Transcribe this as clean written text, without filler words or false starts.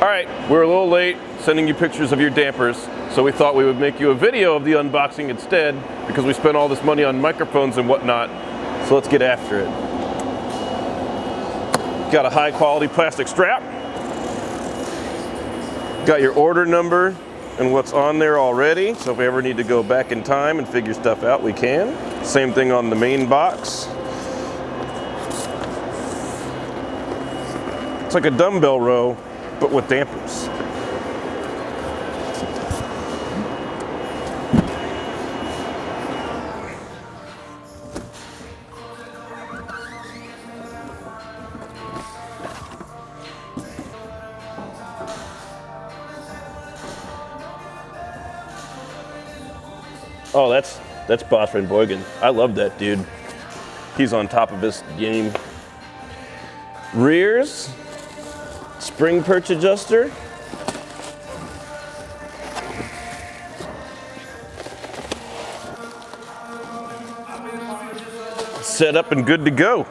All right, we're a little late sending you pictures of your dampers, so we thought we would make you a video of the unboxing instead because we spent all this money on microphones and whatnot. So let's get after it. Got a high quality plastic strap. Got your order number and what's on there already, so if we ever need to go back in time and figure stuff out, we can. Same thing on the main box. It's like a dumbbell row, but with dampers. Oh, that's Boss Van Boygen. I love that dude. He's on top of his game. Rears, spring perch adjuster. Set up and good to go.